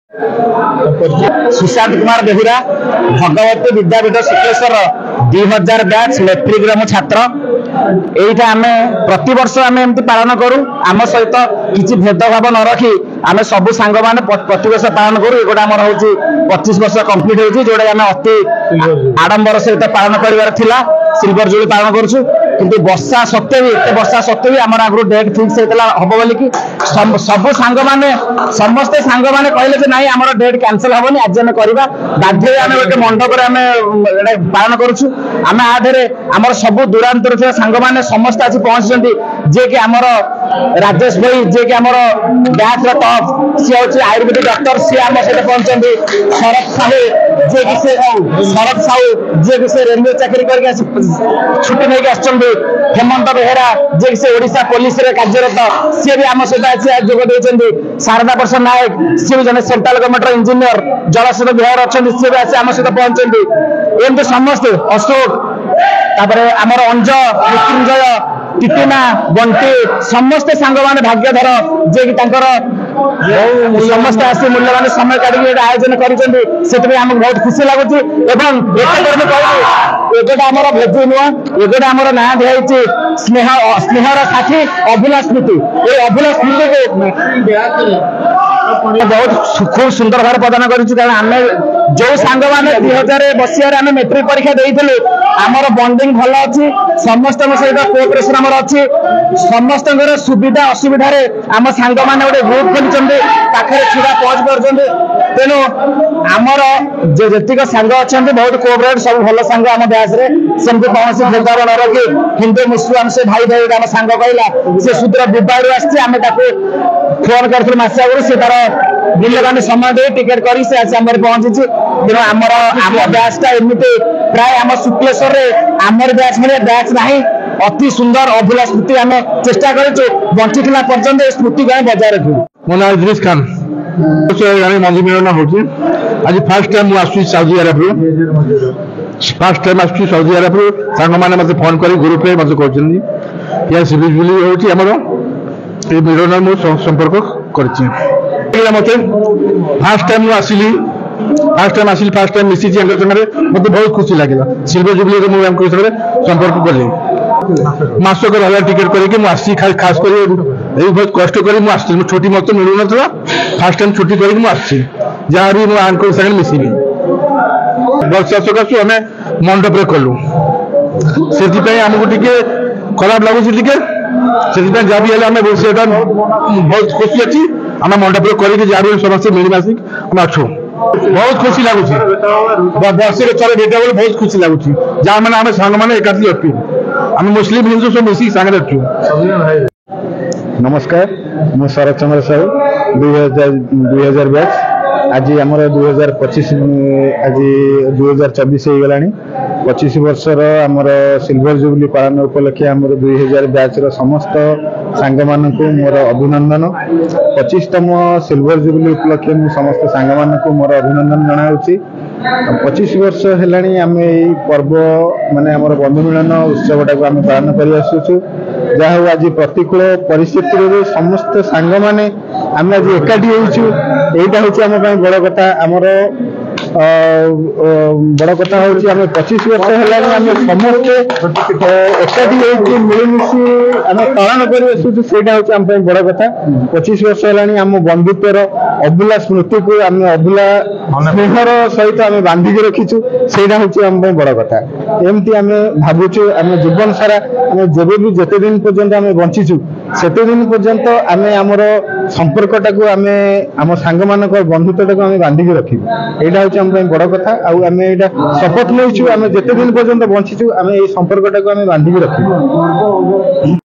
सुशांत कुमार बेहुरा भगवती विद्यापीठ Shukleshwar 2000 batch metric छात्र एटा आम प्रति वर्ष आम एमती पालन करूँ आम सहित किसी भेदभाव न रखी आम सबू सांग मैंने प्रति वर्ष पालन करूँ एगोटा आम हूँ 25 वर्ष कंप्लीट हो जोटा आम अति आडंबर सहित पालन कर सिल्वर जुबली पालन करूँ किंतु वर्षा सत्वे भी एत वर्षा सत्वे भी आम आगु डेट फिक्स होता हम बोलिकी सबू सांग मैंने समस्ते सांग मैंने कहले ना आम डेट कैंसल हेनी आज आम करवा बाध्य आम गोटे मंडप पालन करुँ आम आधे आम सब दूरांतर सांग मैंने समस्त आसी पहुंची जे कि आमर राजेश भाई जे कि आमर बैच टॉप सी हूँ आयुर्वेदिक डॉक्टर सी आम सहित पहुंचती शरद साहू जे कि शरद साहू जे कि रेलवे चाकरी करके छुट्टी नहीं आसुँच हेमंत बेहरा जे कि ओडिशा पुलिस रे कार्यरत सी भी आम सहित जोग देते शारदा प्रसाद नायक सी भी जन सेंट्रल गवर्नमेंट इंजीनियर जलसेच विभाग अच्छा सी भी आसी आम सहित पहुंचती एमती समस्ते अशोक आमर अंज मृत्युंजय टिटिमा बंटी समस्ते सांग मैंने भाग्यधर जे कि समस्ते आसी मूल्यवान समय काढ़ आयोजन कर बहुत खुशी लगुच एगोटा आम भोजी नुह एगोटा आम ना दिखाई स्नेहर साथी अभिलाष स्मृति ये अभिलाष स्मृति को बहुत खूब सुंदर भाव प्रदान कारण आम जो सांग मैंने 2000 मसीह आम मेट्रिक परीक्षा देते आमर बंडिंग भल अच्छी समस्त सहित कोऑपरेशन आमर अच्छी समस्त सुविधा असुविधा आम सांग मैंने गोटे ग्रुप खोली पाखे छुड़ा पहुंच पार तेणु आमर जेतिक सांग अच्छा बहुत कोऑपरेट सब भल सांग आम ब्यास सेमती कौन भेदभाव न रखी हिंदू मुस्लिम से भाई भाई आम सांग कहला सी शूद्र विवाह आम फोन कर मस आगु सी तार मूल्यवान समय दे टिकेट कर पहुंची तेणु आमर आम ब्यासटा एमती प्राय आम शुक्लेश्वर आमर ब्याच भाई ब्याच ना अति सुंदर अभूला स्मृति आम चेष्टा करूँ बंची पर्यंत स्मृति को बजाय रखू मो ना इद्रिस खान मंदिर मिलन हो आज फास्ट टाइम मुझे सऊदी अरब फास्ट टाइम आसुची सऊदी अरब सांग मैंने मत फोन कर ग्रुप में मत कहते सिविल होमर ये मिलन मुझे संपर्क कर मत फास्ट टाइम आसिली फास्ट टाइम मिसी मत बहुत खुशी लगे सिल्वर जुबली मुझे संपर्क कली मासक रहा टिकेट करके खास कर बहुत कष्ट कर छुट्टी मत मिलू ना फास्ट टाइम छुट्टी करके जहाँ भी मो आंकल सागे मिसबी वर्षा सकाशु आम मंडप कलु से आमको टी खराब लगुच से जहाँ भी आम बहुत खुशी अच्छी आम मंडप करके जहाँ भी समस्त मिलमासिक आम अच्छु बहुत खुशी लगुच वर्ष थोड़े भेटा बेले बहुत खुशी लगुच जहाँ मैंने आम सांग मैंने एकाठी अच्छु आम मुस्लिम हिंदू सब मिसिक सागर अच्छु। नमस्कार मु शरद चंद्र साहू 2000 बैच आज आमर 2025 आज 2024 हो गला 25 वर्षर आमर सिल्वर जुबली पालन उपलक्षे आमर 2000 बैच समस्त सांग मानक मोर अभिनंदन 25तम सिल्वर जुबली उपलक्षे मु समस्त सांग मानक मोर अभिनंदन जनाऊँगी 25 वर्ष है आम यही पर्व माने आमर बंधु मिलन उत्सव टाक आम पालन कर आसुचु जहा हूँ आज प्रतिकूल परिस्थिति समस्त सांग माने आम आज एकाठी होटा हूँ आम बड़ कथा आमर बड़ कथा हूँ आम 25 वर्ष है आम समस्ते एकाठी मिलमिशी आम पालन कर आसुचुटा हूँ आम बड़ कथा 25 वर्ष है आम बंधुत्वर अभूला स्मृति को आम अभूला स्नेहर सहित आम बांधिकी रखीचु से हूँ आम बड़ कथा एमती आम भावुचु आम जीवन सारा आम जब भी जिते दिन पर्यंत आम बंचीचु सेते दिन पर्यंत आम आमर संपर्क टाक आम सांग मानक बंधुत्व टाक बांधिकी रखिबु एटा हूँ आम बड़ कथा आम यहाँ शपथ नहींचु आम जिते दिन पर्यंत बंचीचु आम संपर्क टाक बांधिकी रखिबु।